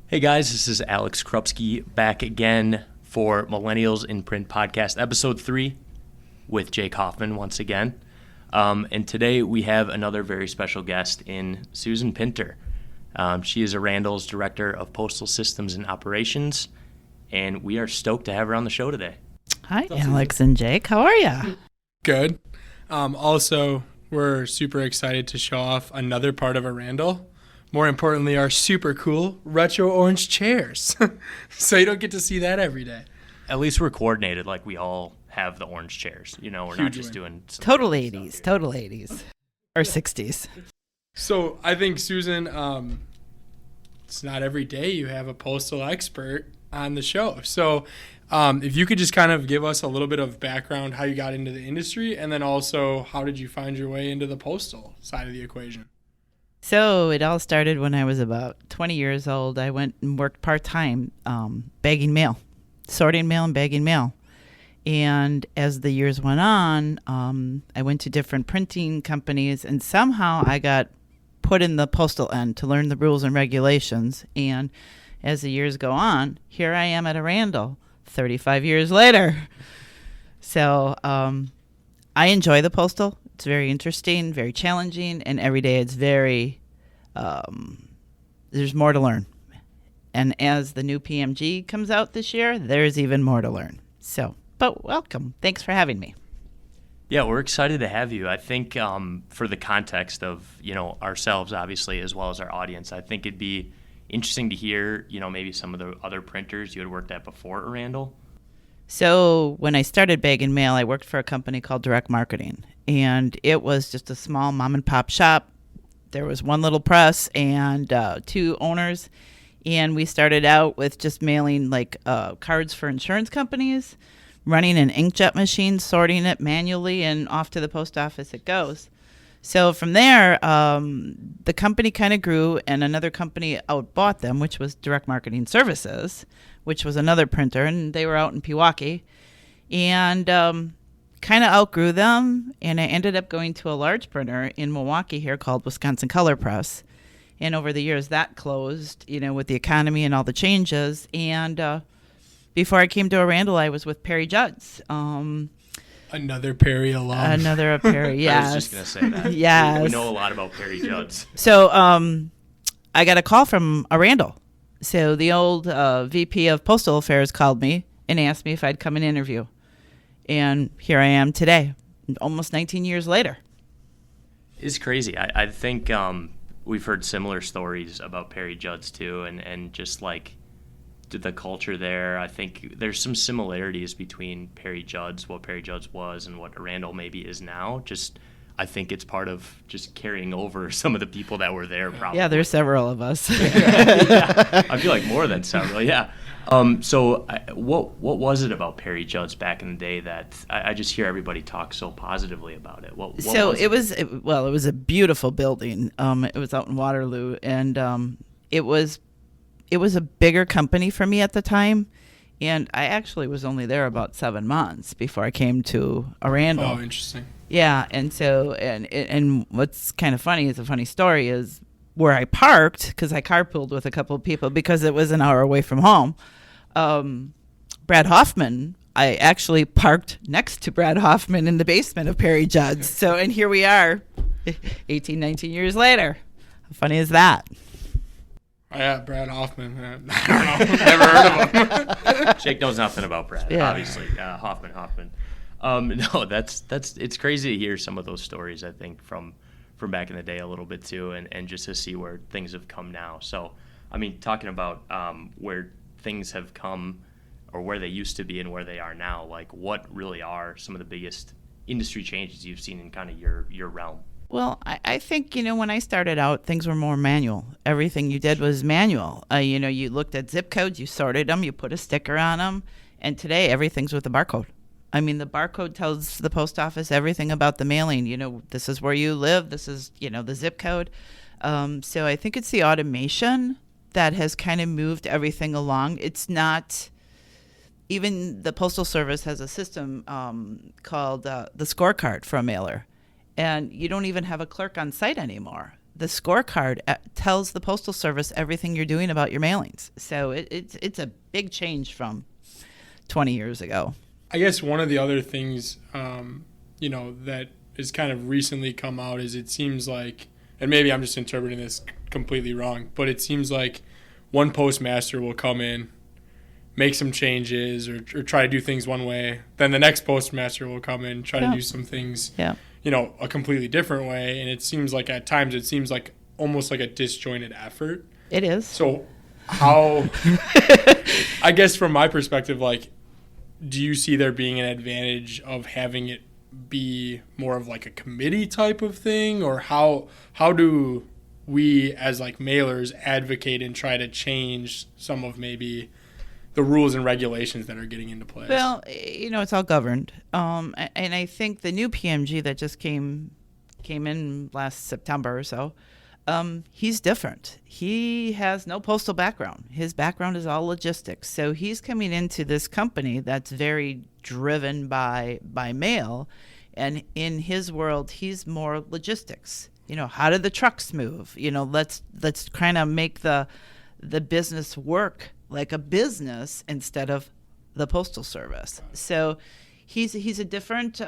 Hey guys, this is Alex Krupski back again for Millennials in Print podcast, episode 3 with Jake Hoffman once again. And today we have another very special guest in Susan Pinter. She is Arandell's Director of Postal Systems and Operations, and we are stoked to have her on the show today. Hi, Alex and Jake. How are you? Good. Also, we're super excited to show off another part of Arandell. More importantly, our super cool retro orange chairs. So you don't get to see that every day. At least we're coordinated, like we all have the orange chairs. You know, we're not just doing some Total 80s, total 80s. Or 60s. So I think, Susan, it's not every day you have a postal expert on the show. So if you could just kind of give us a little bit of background, how you got into the industry, and then also how did you find your way into the postal side of the equation? So it all started when I was about 20 years old. I went and worked part-time bagging mail, sorting mail and bagging mail. And as the years went on, I went to different printing companies, and somehow I got put in the postal end to learn the rules and regulations. And as the years go on, here I am at Arandell 35 years later. So I enjoy the postal. It's very interesting, very challenging, and every day it's very, there's more to learn. And as the new PMG comes out this year, there's even more to learn. So, but welcome. Thanks for having me. Yeah, we're excited to have you. I think for the context of, ourselves, obviously, as well as our audience, I think it'd be interesting to hear, maybe some of the other printers you had worked at before Arandell. So when I started bagging mail, I worked for a company called Direct Marketing, and it was just a small mom and pop shop. There was one little press and 2 owners, and we started out with just mailing cards for insurance companies, running an inkjet machine, sorting it manually, and off to the post office it goes. So from there, the company kind of grew, and another company outbought them, which was Direct Marketing Services, which was another printer, and they were out in Pewaukee, and kind of outgrew them, and I ended up going to a large printer in Milwaukee here called Wisconsin Color Press, and over the years that closed, with the economy and all the changes, and before I came to Arandell, I was with Perry Judds. Another Perry alum. Another Perry, yes. I was just going to say that. Yes. We know a lot about Perry Judds. So I got a call from Arandell. So the old VP of Postal Affairs called me and asked me if I'd come and interview. And here I am today, almost 19 years later. It's crazy. I think we've heard similar stories about Perry Judds too, and just like the culture there. I think there's some similarities between Perry Judds, what Perry Judds was, and what Arandell maybe is now. I think it's part of just carrying over some of the people that were there probably. Yeah, there's several of us. Yeah, I feel like more than several, yeah. So what was it about Perry Judds back in the day that I just hear everybody talk so positively about it? What it was a beautiful building. It was out in Waterloo, and it was a bigger company for me at the time, and I actually was only there about 7 months before I came to Arandell. Oh, interesting. Yeah, and so and what's kind of funny is a funny story is where I parked, because I carpooled with a couple of people because it was an hour away from home. Brad Hoffman, I actually parked next to Brad Hoffman in the basement of Perry Judds. So, and here we are, 18, 19 years later. How funny is that? Yeah, Brad Hoffman. I don't know. Never heard of him. Jake knows nothing about Brad, Yeah. obviously. Hoffman. No, it's crazy to hear some of those stories, I think, from back in the day a little bit too, and just to see where things have come now. So, I mean, talking about where things have come or where they used to be and where they are now, like what really are some of the biggest industry changes you've seen in kind of your realm? Well, I think, when I started out, things were more manual. Everything you did was manual. You looked at zip codes, you sorted them, you put a sticker on them, and today everything's with a barcode. I mean, the barcode tells the post office everything about the mailing. This is where you live, this is, the zip code. So I think it's the automation that has kind of moved everything along. It's not, even the Postal Service has a system called the scorecard for a mailer. And you don't even have a clerk on site anymore. the scorecard tells the Postal Service everything you're doing about your mailings. So it's a big change from 20 years ago. I guess one of the other things, that has kind of recently come out is it seems like, and maybe I'm just interpreting this completely wrong, but it seems like one postmaster will come in, make some changes or try to do things one way. Then the next postmaster will come in, try to do some things, a completely different way. And it seems like at times almost like a disjointed effort. It is. So how, I guess from my perspective, like, do you see there being an advantage of having it be more of like a committee type of thing, or how do we as like mailers advocate and try to change some of maybe the rules and regulations that are getting into place? Well, it's all governed. And I think the new PMG that just came in last September or so, he's different. He has no postal background. His background is all logistics. So he's coming into this company that's very driven by mail. And in his world, he's more logistics. How do the trucks move? Let's kind of make the business work like a business instead of the Postal Service. So he's different,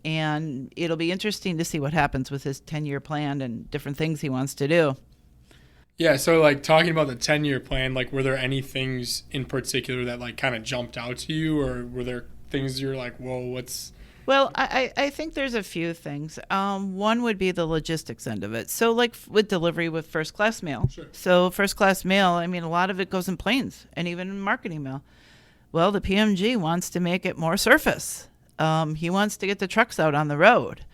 and it'll be interesting to see what happens with his 10-year plan and different things he wants to do. Yeah, so like talking about the 10-year plan, like were there any things in particular that like kind of jumped out to you, or were there things you're like, whoa, what's... Well, I think there's a few things. One would be the logistics end of it. So like with delivery with first class mail. Sure. So first class mail, I mean, a lot of it goes in planes and even in marketing mail. Well, the PMG wants to make it more surface. He wants to get the trucks out on the road.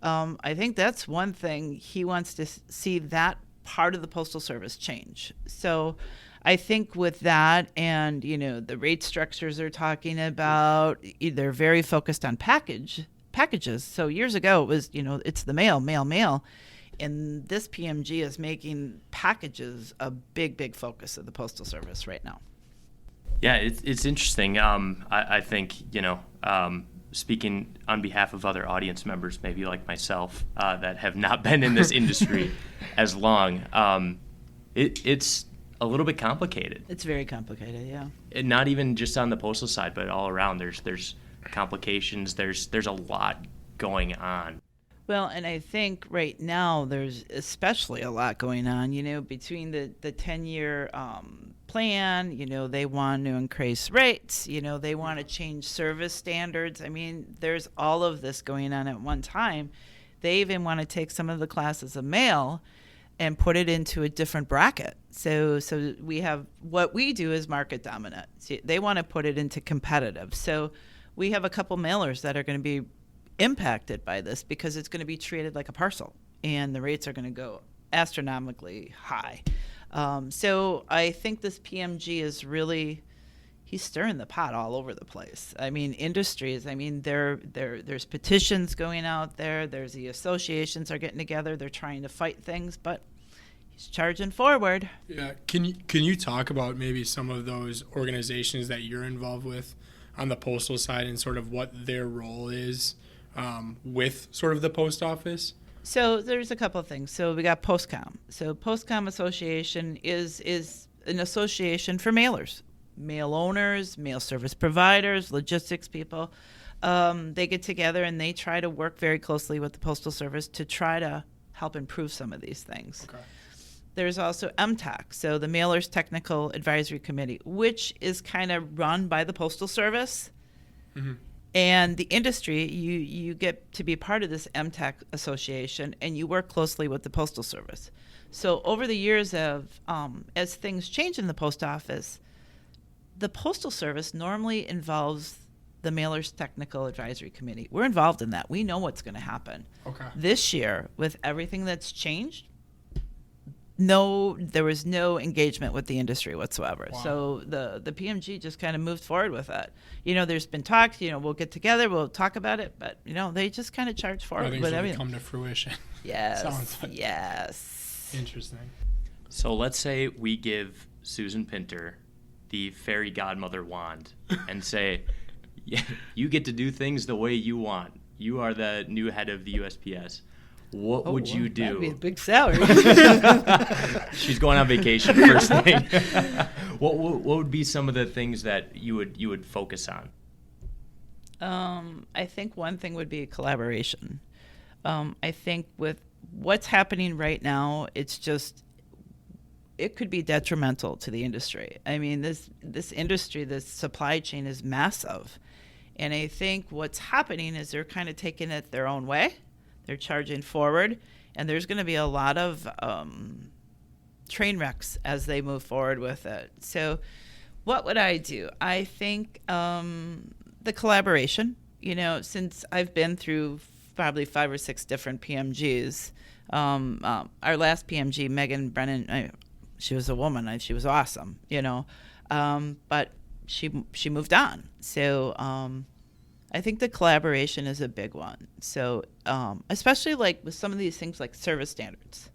I think that's one thing. He wants to see that part of the Postal Service change. So I think with that and, the rate structures they're talking about, they're very focused on packages. So years ago it was, it's the mail. And this PMG is making packages a big focus of the Postal Service right now. Yeah, it's interesting. I think, speaking on behalf of other audience members, maybe like myself, that have not been in this industry as long, it's a little bit complicated. It's very complicated, yeah. And not even just on the postal side, but all around. There's complications. There's a lot going on. Well, and I think right now there's especially a lot going on, between the 10-year plan, they want to increase rates, they want to change service standards. I mean, there's all of this going on at one time. They even want to take some of the classes of mail and put it into a different bracket. So we have, what we do is market dominant. See, they want to put it into competitive. So we have a couple mailers that are going to be impacted by this because it's going to be treated like a parcel and the rates are going to go astronomically high. So I think this PMG is really, he's stirring the pot all over the place. I mean, industries, there's petitions going out there. There's the associations are getting together. They're trying to fight things, but he's charging forward. Yeah. Can you talk about maybe some of those organizations that you're involved with on the postal side and sort of what their role is with sort of the post office? So there's a couple of things. So we got Postcom. So Postcom Association is an association for mailers. Mail owners, mail service providers, logistics people. They get together and they try to work very closely with the Postal Service to try to help improve some of these things. Okay. There's also MTAC, so the Mailers Technical Advisory Committee, which is kind of run by the Postal Service. Mm-hmm. And the industry, you get to be part of this MTAC association and you work closely with the Postal Service. So over the years of, as things change in the post office, the Postal Service normally involves the Mailers Technical Advisory Committee. We're involved in that. We know what's going to happen. Okay. This year, with everything that's changed, there was no engagement with the industry whatsoever. Wow. So the PMG just kind of moved forward with it. There's been talks, we'll get together, we'll talk about it, but, they just kind of charge forward with everything. Come to fruition. Yes. Sounds like yes. Interesting. So let's say we give Susan Pinter the fairy godmother wand and say, yeah, you get to do things the way you want. You are the new head of the USPS. what would you do? That'd be a big salary. She's going on vacation first thing. What would be some of the things that you would focus on? I think one thing would be collaboration. I think with what's happening right now, it could be detrimental to the industry. I mean, this industry, this supply chain is massive. And I think what's happening is they're kind of taking it their own way. They're charging forward. And there's going to be a lot of train wrecks as they move forward with it. So what would I do? I think the collaboration, since I've been through probably 5 or 6 different PMGs, our last PMG, Megan Brennan, she was a woman. She was awesome, but she moved on. So I think the collaboration is a big one. So especially like with some of these things like service standards.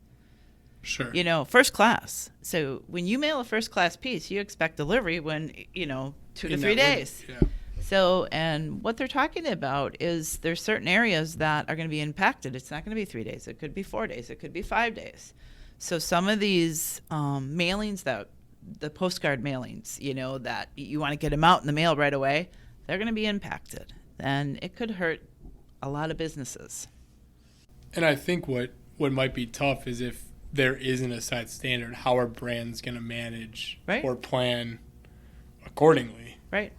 Sure. First class. So when you mail a first class piece, you expect delivery when, 2 to 3 days. Yeah. So, and what they're talking about is there's certain areas that are going to be impacted. It's not going to be 3 days. It could be 4 days. It could be 5 days. So some of these mailings the postcard mailings, that you want to get them out in the mail right away, they're going to be impacted. And it could hurt a lot of businesses. And I think what might be tough is if there isn't a set standard, how are brands going to manage or plan accordingly? Right.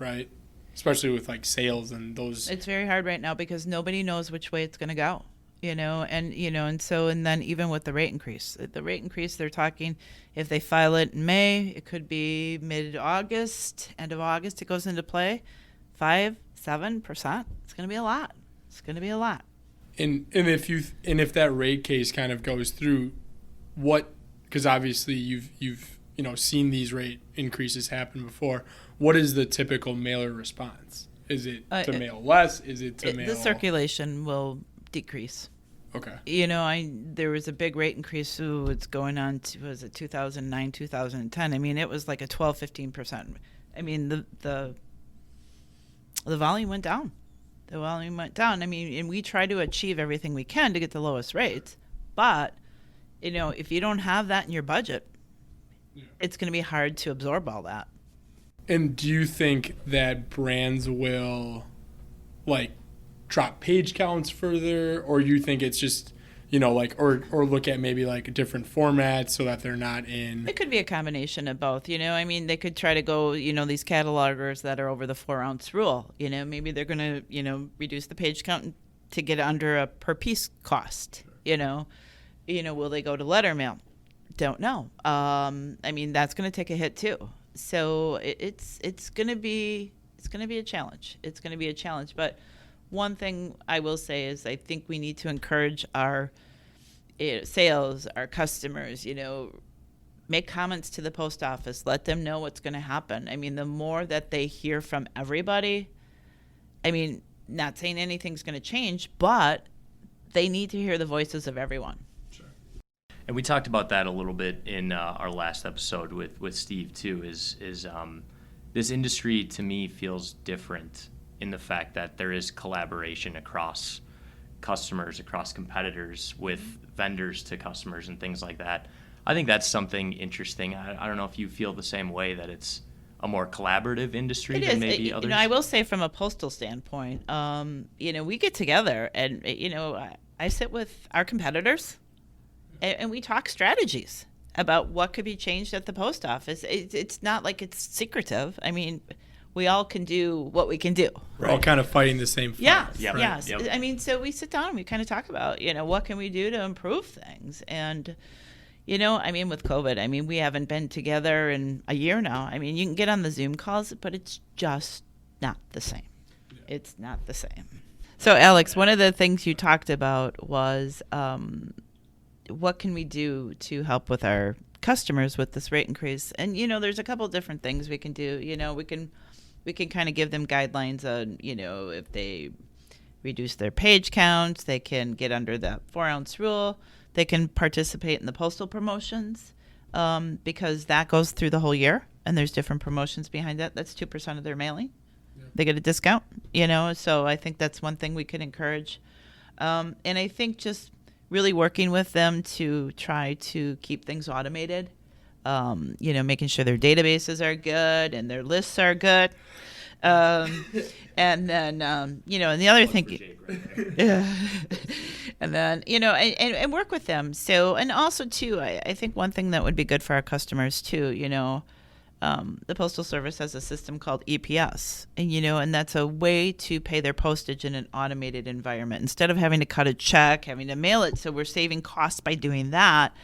Especially with like sales and those. It's very hard right now because nobody knows which way it's going to go, and then even with the rate increase, they're talking if they file it in May, it could be mid-August, end of August, it goes into play, 5-7%. It's going to be a lot. And if that rate case kind of goes through, because obviously you've seen these rate increases happen before. What is the typical mailer response? Is it to mail less? Is it to mail? The circulation will decrease. Okay. There was a big rate increase. It's going on to, was it 2009, 2010? I mean, it was like a 12-15%. I mean, the volume went down. I mean, and we try to achieve everything we can to get the lowest rates. But, if you don't have that in your budget, it's going to be hard to absorb all that. And do you think that brands will, drop page counts further, or you think it's just, or look at maybe different formats so that they're not in? It could be a combination of both. I mean, they could try to go, these catalogers that are over the 4-ounce rule. Maybe they're going to, reduce the page count to get under a per piece cost. Will they go to letter mail? Don't know. I mean, that's going to take a hit too. So it's going to be a challenge. It's going to be a challenge. But one thing I will say is I think we need to encourage our sales, our customers, make comments to the post office. Let them know what's going to happen. I mean, the more that they hear from everybody, I mean, not saying anything's going to change, but they need to hear the voices of everyone. And we talked about that a little bit in our last episode with Steve too. Is this industry to me feels different in the fact that there is collaboration across customers, across competitors, with vendors to customers and things like that. I think that's something interesting. I don't know if you feel the same way, that it's a more collaborative industry than maybe others. I will say from a postal standpoint, we get together and I sit with our competitors. And we talk strategies about what could be changed at the post office. It's not like it's secretive. I mean, we all can do what we can do. We're all kind of fighting the same fight. Yes. Yep. I mean, so we sit down and we kind of talk about, what can we do to improve things? And, I mean, with COVID, I mean, we haven't been together in a year now. I mean, you can get on the Zoom calls, but it's just not the same. Yeah. It's not the same. So, Alex, one of the things you talked about was what can we do to help with our customers with this rate increase? And, there's a couple different things we can do. We can kind of give them guidelines on, if they reduce their page counts, they can get under that 4-ounce rule. They can participate in the postal promotions because that goes through the whole year, and there's different promotions behind that. That's 2% of their mailing. Yeah. They get a discount, so I think that's one thing we could encourage. And I think just really working with them to try to keep things automated. Making sure their databases are good and their lists are good. And then, and the other thing, yeah. And then, and work with them. So, and also too, I think one thing that would be good for our customers too, the Postal Service has a system called EPS, and that's a way to pay their postage in an automated environment instead of having to cut a check, having to mail it. So we're saving costs by doing that.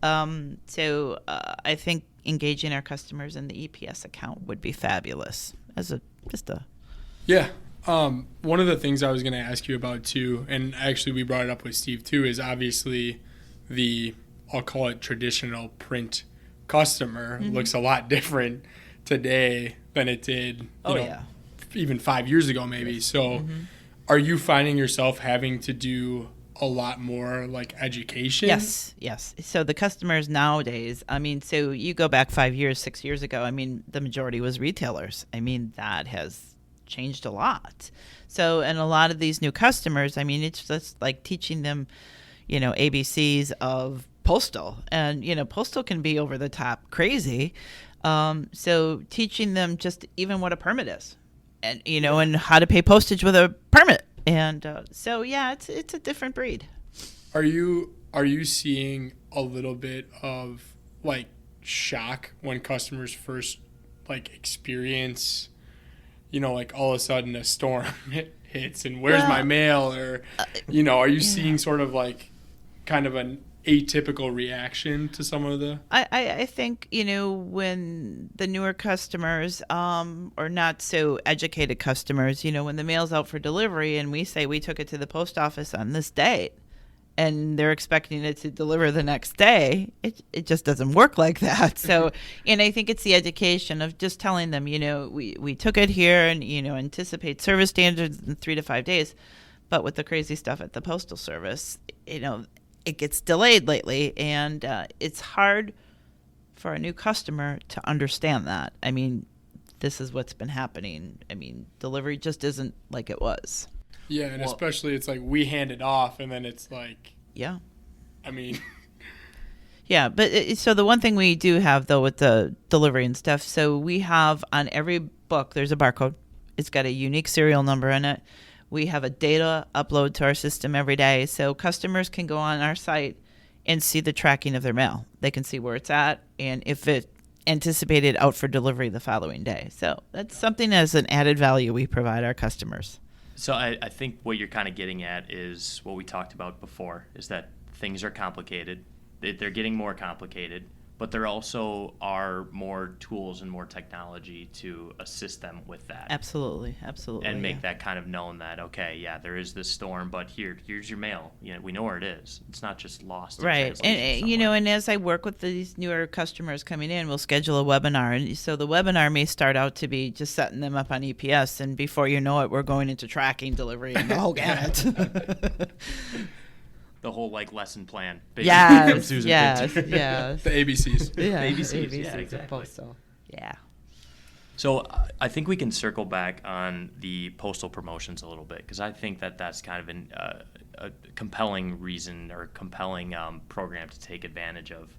I think engaging our customers in the EPS account would be fabulous Yeah. One of the things I was going to ask you about too, and actually we brought it up with Steve too, is obviously I'll call it traditional print customer looks a lot different today than it did, even 5 years ago maybe. So are you finding yourself having to do a lot more like education? Yes. So the customers nowadays, so you go back 5 years, 6 years ago, the majority was retailers. That has changed a lot. So, and a lot of these new customers, it's just like teaching them, ABCs of Postal. And, Postal can be over the top crazy. So teaching them just even what a permit is and, and how to pay postage with a permit. And it's a different breed. Are you seeing a little bit of like shock when customers first like experience, like all of a sudden a storm hits and where's my mail, or are you seeing sort of like kind of an atypical reaction to some of the? I think, when the newer customers or not so educated customers, when the mail's out for delivery and we say we took it to the post office on this date and they're expecting it to deliver the next day, it just doesn't work like that. So, and I think it's the education of just telling them, we took it here and, anticipate service standards in 3 to 5 days. But with the crazy stuff at the Postal Service, it gets delayed lately, and it's hard for a new customer to understand that. This is what's been happening. Delivery just isn't like it was. Yeah, and especially it's like we hand it off, and then it's like... Yeah. Yeah, but so the one thing we do have, though, with the delivery and stuff, so we have on every book, there's a barcode. It's got a unique serial number in it. We have a data upload to our system every day, so customers can go on our site and see the tracking of their mail. They can see where it's at and if it anticipated out for delivery the following day. So that's something as an added value we provide our customers. So I think what you're kind of getting at is what we talked about before, is that things are complicated. They're getting more complicated, but there also are more tools and more technology to assist them with that. Absolutely. And make that kind of known that, okay, yeah, there is this storm, but here's your mail. We know where it is. It's not just lost. Right. And and as I work with these newer customers coming in, we'll schedule a webinar. And so the webinar may start out to be just setting them up on EPS. And before you know it, we're going into tracking, delivery, and the whole gamut. The whole lesson plan. Yes, from Susan Pinter. The ABCs. Yeah, the ABCs, yeah, exactly. Postal. Yeah. So I think we can circle back on the postal promotions a little bit, because I think that's kind of a compelling reason or compelling program to take advantage of.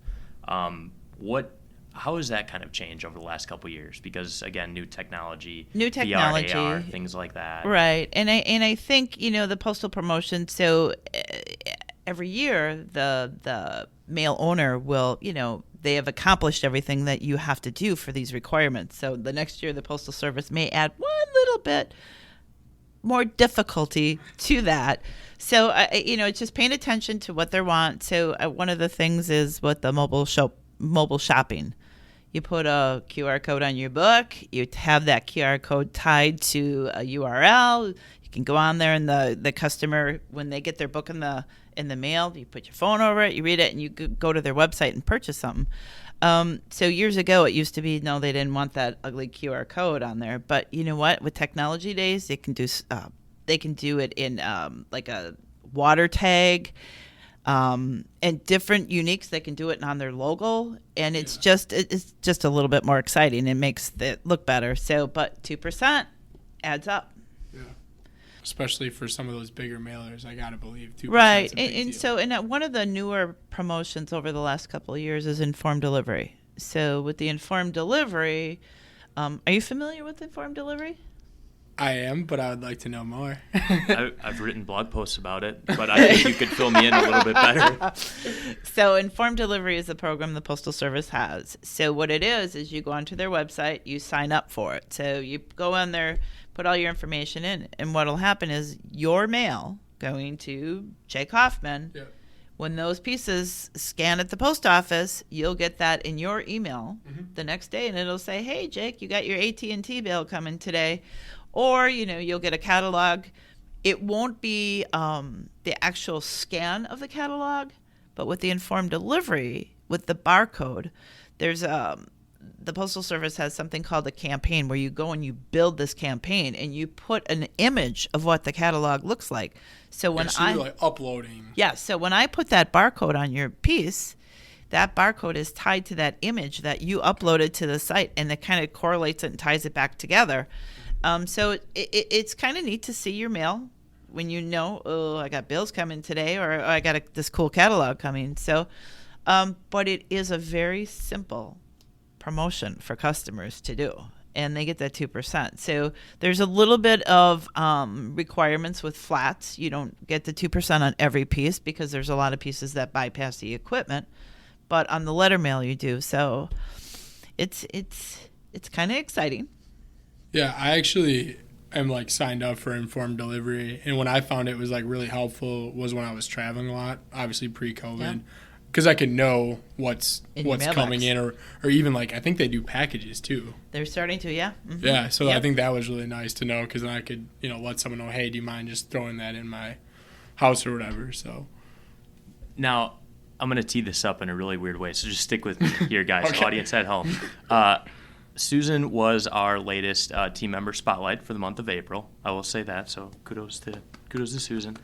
How has that kind of changed over the last couple of years? Because again, new technology, VR, AR, things like that. Right, and I think the postal promotion. So every year, the mail owner will they have accomplished everything that you have to do for these requirements. So the next year, the Postal Service may add one little bit more difficulty to that. So it's just paying attention to what they want. So one of the things is what the mobile shopping. You put a QR code on your book. You have that QR code tied to a URL. You can go on there, and the customer, when they get their book in the mail, you put your phone over it, you read it, and you go to their website and purchase something. So years ago, it used to be, no, they didn't want that ugly QR code on there. But you know what? With technology days, they can do it in like a water tag. And different uniques, they can do it on their logo, and it's just a little bit more exciting. It makes it look better. So, but 2% adds up. Yeah. especially for some of those bigger mailers. I gotta believe 2%. Right. A big And deal. so, one of the newer promotions over the last couple of years is informed delivery. So with the informed delivery, are you familiar with informed delivery? I am, but I would like to know more. I've written blog posts about it, but I think you could fill me in a little bit better. So informed delivery is a program the Postal Service has. So what it is you go onto their website, you sign up for it. So you go on there, put all your information in, and what'll happen is your mail going to Jake Hoffman. Yeah. When those pieces scan at the post office, you'll get that in your email the next day, and it'll say, "Hey, Jake, you got your AT&T bill coming today," or you'll get a catalog. It won't be the actual scan of the catalog, but with the informed delivery, with the barcode, there's the Postal Service has something called a campaign where you go and you build this campaign and you put an image of what the catalog looks like. So when you're like uploading. Yeah, so when I put that barcode on your piece, that barcode is tied to that image that you uploaded to the site, and it kind of correlates it and ties it back together. So it's kind of neat to see your mail when oh, I got bills coming today, or I got this cool catalog coming. So, but it is a very simple promotion for customers to do, and they get that 2%. So there's a little bit of requirements with flats. You don't get the 2% on every piece because there's a lot of pieces that bypass the equipment, but on the letter mail you do. So it's kind of exciting. Yeah, I actually am like signed up for informed delivery, and when I found it was like really helpful was when I was traveling a lot, obviously pre-COVID, because I could know what's coming in, or even like I think they do packages too. They're starting to, yeah. Mm-hmm. Yeah, so I think that was really nice to know, because then I could let someone know, hey, do you mind just throwing that in my house or whatever. So now I'm gonna tee this up in a really weird way, so just stick with me here, guys. Okay. Audience at home. Susan was our latest team member spotlight for the month of April. I will say that. So kudos to Susan.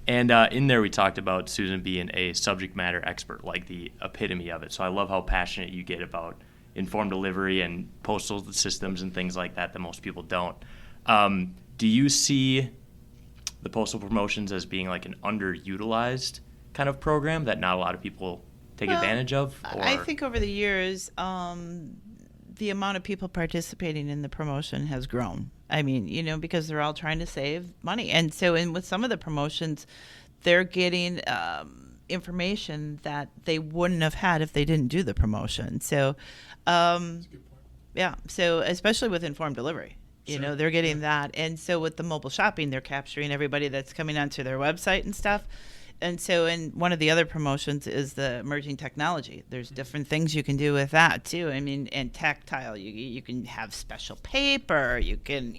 And in there we talked about Susan being a subject matter expert, like the epitome of it. So I love how passionate you get about informed delivery and postal systems and things like that most people don't. Do you see the postal promotions as being like an underutilized kind of program that not a lot of people take advantage of? Or? I think over the years, the amount of people participating in the promotion has grown. I mean, because they're all trying to save money. And so with some of the promotions, they're getting information that they wouldn't have had if they didn't do the promotion. So, yeah, so especially with informed delivery, they're getting that. And so with the mobile shopping, they're capturing everybody that's coming onto their website and stuff. And so in one of the other promotions is the emerging technology. There's different things you can do with that too. I mean, and tactile, you can have special paper, you can,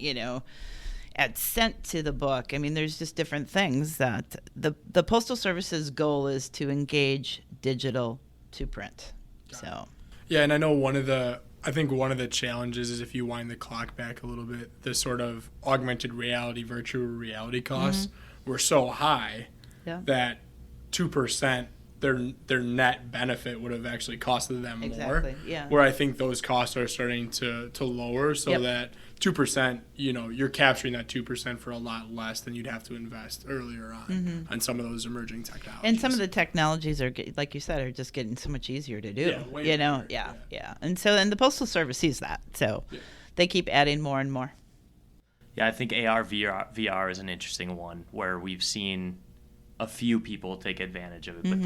add scent to the book. I mean, there's just different things that the Postal Service's goal is to engage digital to print. So yeah, and I know one of the challenges is, if you wind the clock back a little bit, the sort of augmented reality, virtual reality costs were so high that 2%, their net benefit would have actually costed them more. Yeah. Where I think those costs are starting to lower, so that 2%, you're capturing that 2% for a lot less than you'd have to invest earlier on some of those emerging technologies. And some of the technologies are, like you said, are just getting so much easier to do. Yeah. And so, and the Postal Service sees that, so they keep adding more and more. Yeah, I think AR VR is an interesting one where we've seen a few people take advantage of it, but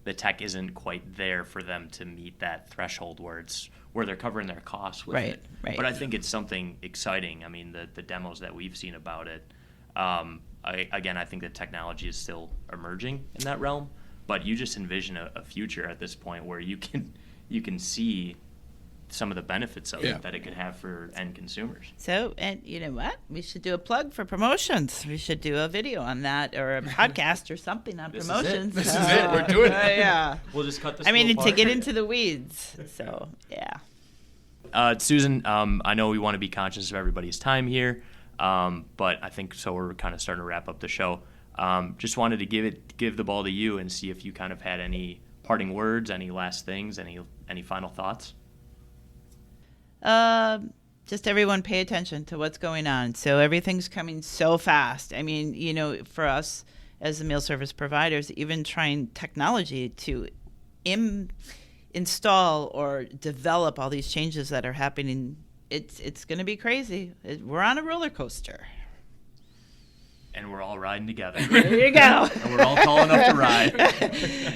the tech isn't quite there for them to meet that threshold where they're covering their costs with it. Right. But I think it's something exciting. I mean, the demos that we've seen about it. I think the technology is still emerging in that realm, but you just envision a future at this point where you can see some of the benefits of it that it could have for end consumers. So, and you know what? We should do a plug for promotions. We should do a video on that, or a podcast or something on promotions. This is it. We're doing it. Yeah. We'll just cut this. I mean, apart. to get into the weeds. So, yeah. Susan, I know we want to be conscious of everybody's time here, but I think so. We're kind of starting to wrap up the show. Just wanted to give the ball to you and see if you kind of had any parting words, any last things, any final thoughts. just everyone pay attention to what's going on. So everything's coming so fast. I mean, you know, for us as the mail service providers, even trying technology to install or develop all these changes that are happening, it's going to be crazy. We're on a roller coaster. And we're all riding together. There you go. And we're all tall enough to ride.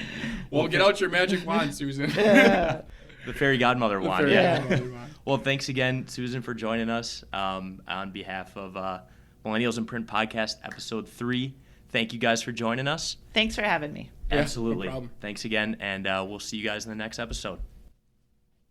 Well, get out your magic wand, Susan. The fairy godmother wand. Fairy Yeah. godmother wand. Well, thanks again, Susan, for joining us on behalf of Millennials in Print Podcast, Episode 3. Thank you guys for joining us. Thanks for having me. Yeah, no Absolutely. problem. Thanks again, and we'll see you guys in the next episode.